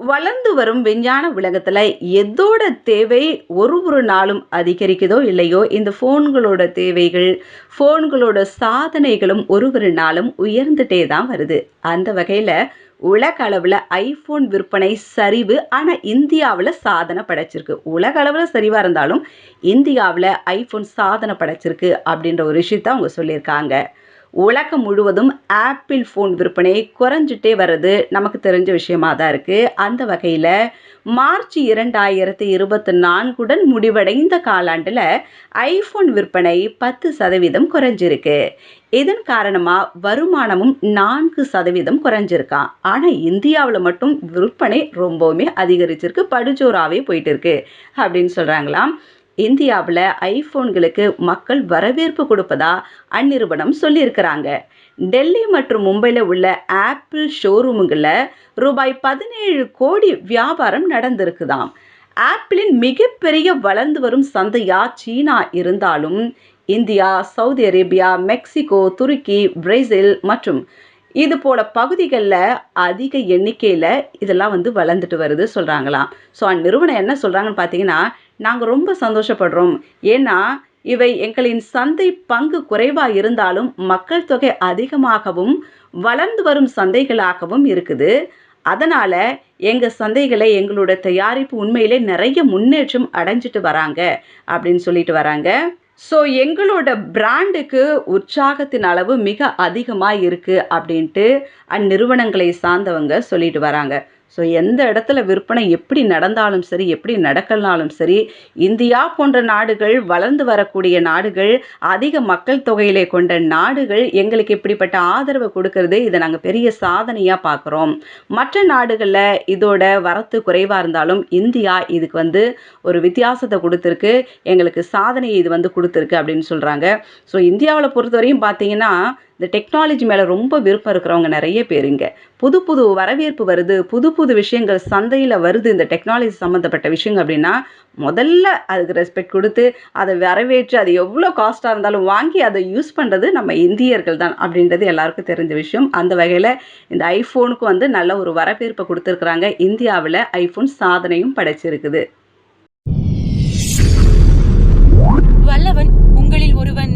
வளர்ந்து வரும் விஞ்ஞான உலகத்துல எதோட தேவை ஒரு நாளும் அதிகரிக்குதோ இல்லையோ, இந்த ஃபோன்களோட தேவைகள், ஃபோன்களோட சாதனைகளும் ஒரு நாளும் உயர்ந்துட்டே தான் வருது. அந்த வகையில உலக அளவுல ஐஃபோன் விற்பனை சரிவு. ஆனா இந்தியாவுல சாதனை படைச்சிருக்கு. உலக அளவுல சரிவா இருந்தாலும், இந்தியாவுல ஐஃபோன் சாதனை படைச்சிருக்கு அப்படின்ற ஒரு விஷயத்த அவங்க சொல்லியிருக்காங்க. உலகம் முழுவதும் ஆப்பிள் ஃபோன் விற்பனை குறைஞ்சிட்டே வர்றது நமக்கு தெரிஞ்ச விஷயமா தான் இருக்கு. அந்த வகையில் மார்ச் 2024 முடிவடைந்த காலாண்டில் ஐஃபோன் விற்பனை 10% குறைஞ்சிருக்கு. இதன் காரணமாக வருமானமும் 4% குறைஞ்சிருக்கான். ஆனால் இந்தியாவில் மட்டும் விற்பனை ரொம்பவுமே அதிகரிச்சிருக்கு, படுஜோராகவே போயிட்டு இருக்கு அப்படின்னு சொல்கிறாங்களாம். இந்தியாவில் ஐஃபோன்களுக்கு மக்கள் வரவேற்பு கொடுப்பதா அந்நிறுவனம் சொல்லியிருக்கிறாங்க. டெல்லி மற்றும் மும்பையில் உள்ள ஆப்பிள் ஷோரூமுகளில் ரூபாய் 17 கோடி வியாபாரம் நடந்திருக்குதாம். ஆப்பிளின் மிகப்பெரிய வளர்ந்து வரும் சந்தையா சீனா இருந்தாலும், இந்தியா, சவுதி அரேபியா, மெக்சிகோ, துருக்கி, பிரேசில் மற்றும் இது போல பகுதிகளில் அதிக எண்ணிக்கையில் இதெல்லாம் வளர்ந்துட்டு வருது சொல்கிறாங்களாம். ஸோ அந்நிறுவனம் என்ன சொல்கிறாங்கன்னு பார்த்தீங்கன்னா, நாங்கள் ரொம்ப சந்தோஷப்படுறோம். ஏன்னா இவை எங்களின் சந்தை பங்கு குறைவாக இருந்தாலும் மக்கள் தொகை அதிகமாகவும் வளர்ந்து வரும் சந்தைகளாகவும் இருக்குது. அதனால் எங்கள் சந்தைகளை எங்களோட தயாரிப்பு உண்மையிலே நிறைய முன்னேற்றம் அடைஞ்சிட்டு வராங்க அப்படின்னு சொல்லிட்டு வராங்க. ஸோ எங்களோட பிராண்டுக்கு உற்சாகத்தின் அளவு மிக அதிகமாக இருக்குது அப்படின்ட்டு அந்நிறுவனங்களை சார்ந்தவங்க சொல்லிட்டு வராங்க. ஸோ எந்த இடத்துல விற்பனை எப்படி நடந்தாலும் சரி, எப்படி நடக்கலனாலும் சரி, இந்தியா போன்ற நாடுகள், வளர்ந்து வரக்கூடிய நாடுகள், அதிக மக்கள் தொகையிலே கொண்ட நாடுகள் எங்களுக்கு இப்படிப்பட்ட ஆதரவை கொடுக்கறது, இதை நாங்கள் பெரிய சாதனையாக பார்க்குறோம். மற்ற நாடுகளில் இதோட வரத்து குறைவாக இருந்தாலும் இந்தியா இதுக்கு ஒரு வித்தியாசத்தை கொடுத்துருக்கு, எங்களுக்கு சாதனையை இது கொடுத்துருக்கு அப்படின்னு சொல்கிறாங்க. ஸோ இந்தியாவில் பொறுத்தவரையும் பார்த்தீங்கன்னா, இந்த டெக்னாலஜி மேலே ரொம்ப விருப்பம் இருக்கிறவங்க நிறைய பேருங்க. புது புது வரவேற்பு வருது, புது புது விஷயங்கள் சந்தையில் வருது. இந்த டெக்னாலஜி சம்மந்தப்பட்ட விஷயங்கள் அப்படின்னா முதல்ல அதுக்கு ரெஸ்பெக்ட் கொடுத்து அதை வரவேற்று, அது எவ்வளோ காஸ்ட்டாக இருந்தாலும் வாங்கி அதை யூஸ் பண்ணுறது நம்ம இந்தியர்கள் தான் அப்படின்றது எல்லாருக்கும் தெரிஞ்ச விஷயம். அந்த வகையில் இந்த ஐஃபோனுக்கு நல்ல ஒரு வரவேற்பை கொடுத்துருக்குறாங்க. இந்தியாவில் ஐஃபோன் சாதனையும் படைச்சிருக்குது. வல்லவன் உங்களில் ஒருவன்